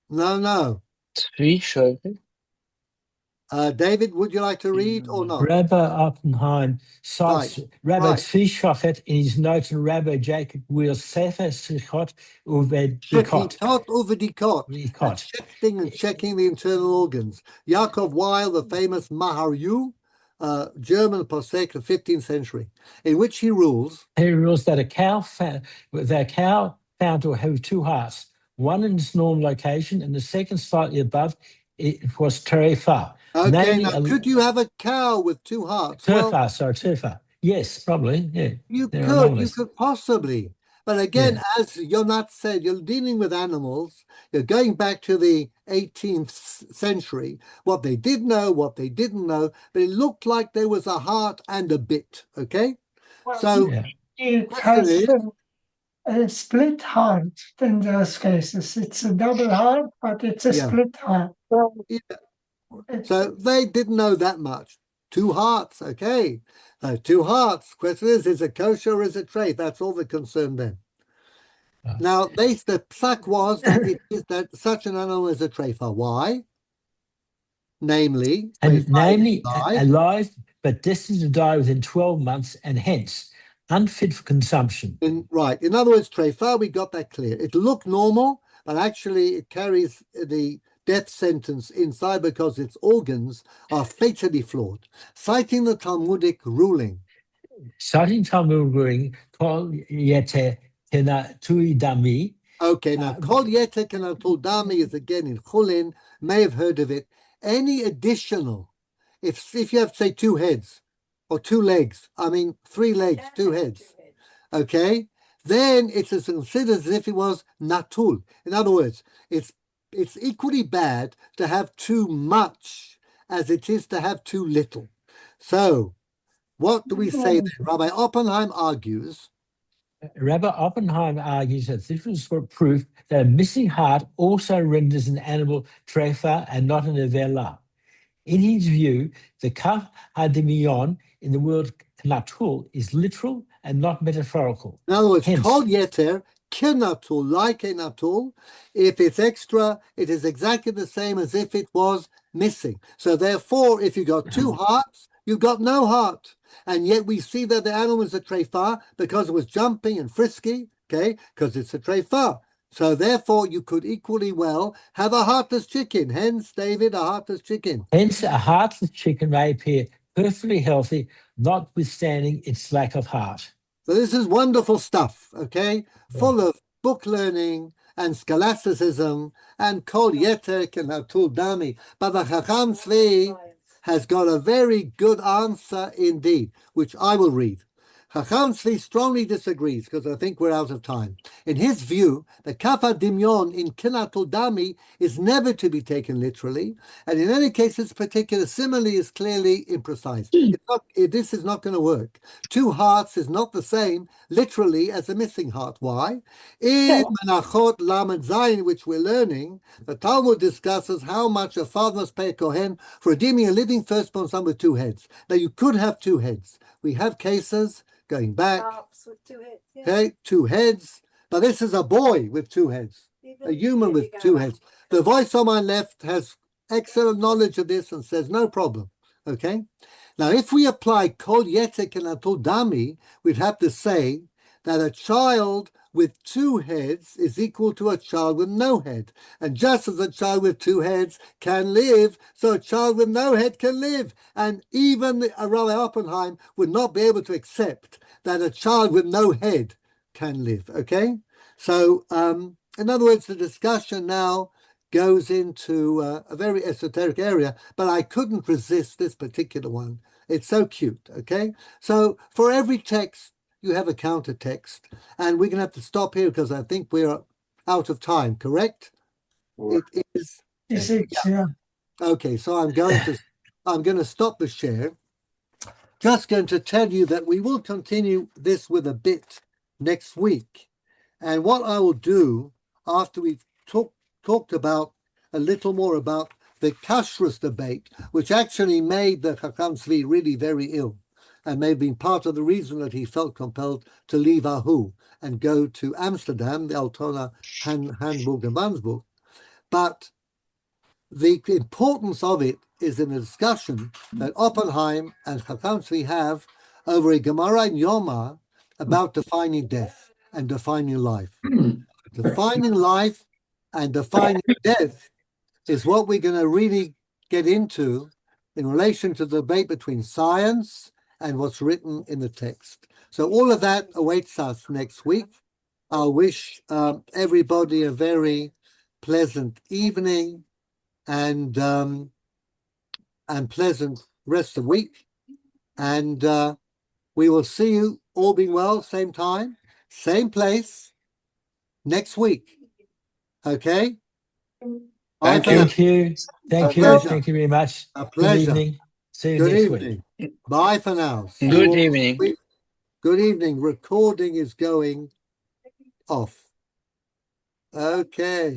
No. David, would you like to read or not? Rabbi Oppenheim cites Rabbi Tzvi Shochet in his notes on Rabbi Jacob Weil's Sefer Sichot Uvedikot. Checking the internal organs. Yaakov Weil, the famous Maharyu, German posek of the 15th century, in which he rules. He rules that a cow found to have two hearts, one in its normal location and the second slightly above. It was terefa. Okay, now could you have a cow with two hearts? Terefa. Yes, probably. Yeah, you could possibly. But again, as Yonat said, you're dealing with animals. You're going back to the 18th century. What they did know, what they didn't know, but it looked like there was a heart and a bit. Okay, so it has a split heart in those cases. It's a double heart, but it's a split heart. So they didn't know that much. Two hearts, okay. Two hearts. Question is it kosher or is it treif? That's all the concern then. Now, the psak was that it is that such an animal is a treifa. Why? Namely, alive, but destined to die within 12 months and hence unfit for consumption. In other words, treifa, we got that clear. It looked normal, but actually it carries the death sentence inside because its organs are fatally flawed. Citing the Talmudic ruling. Kol yeter kenatui dami. Okay, now kol yeter kenatul dami is again in Chulin. May have heard of it. Any additional, if you have, say, two heads or two legs, 3 legs, 2 heads, okay, then it's considered as if it was natul. In other words, it's equally bad to have too much as it is to have too little. So what do we say then? Rabbi Oppenheim argues that this was proof that a missing heart also renders an animal treifa and not an avela. In his view, the kaf hadimion in the word natul is literal and not metaphorical. In other words, kol yeter kenatul, like a natul. If it's extra, it is exactly the same as if it was missing. So therefore, if you got 2 hearts, you've got no heart. And yet we see that the animal is a treifa because it was jumping and frisky, okay, because it's a treifa. So therefore, you could equally well have a heartless chicken. Hence, David, a heartless chicken. Hence, a heartless chicken may appear perfectly healthy, notwithstanding its lack of heart. So this is wonderful stuff, okay? Full of book learning and scholasticism and kol yeter kenatul dami. But the Chacham Tzvi has got a very good answer indeed, which I will read. Chacham Tzvi strongly disagrees because I think we're out of time. In his view, the kafa dimyon in kinatul dami is never to be taken literally, and in any case, this particular simile is clearly imprecise. This is not going to work. Two hearts is not the same literally as a missing heart. Why? In Menachot Lamed Zayin, which we're learning, the Talmud discusses how much a father must pay a kohen for redeeming a living firstborn son with two heads. Now, you could have two heads. We have cases going back. With two heads, yeah. Okay, two heads. But this is a boy with two heads, a human with two heads. The voice on my left has excellent knowledge of this and says no problem. Okay. Now, if we apply kol yetek and atul dami, we'd have to say that a child with two heads is equal to a child with no head. And just as a child with two heads can live, so a child with no head can live. And even Rabbi Oppenheim would not be able to accept that a child with no head can live. Okay? So, in other words, the discussion now goes into a very esoteric area, but I couldn't resist this particular one. It's so cute. Okay? So, for every text, you have a counter text, and we're going to have to stop here because I think we're out of time, correct? It is. Yeah. Okay, so I'm going to stop the share. Just going to tell you that we will continue this with a bit next week. And what I will do after we've talked about a little more about the kashrus debate, which actually made the Chacham Tzvi really very ill, and may have been part of the reason that he felt compelled to leave Ahu and go to Amsterdam, the Altona Handburg and Wandsburg. But the importance of it is in a discussion that Oppenheim and Chacham Tzvi have over a Gemara in Yoma about defining death and defining life. Defining life and defining death is what we're going to really get into in relation to the debate between science and what's written in the text. So all of that awaits us next week. I wish everybody a very pleasant evening and pleasant rest of the week. And we will see you, all being well, same time, same place, next week. Okay? Thank you. Thank you. Thank you. Pleasure. Thank you very much. A pleasure. Good evening. See you Good next evening. week. Bye for now. See you Good all. evening. Good evening. Recording is going off. Okay.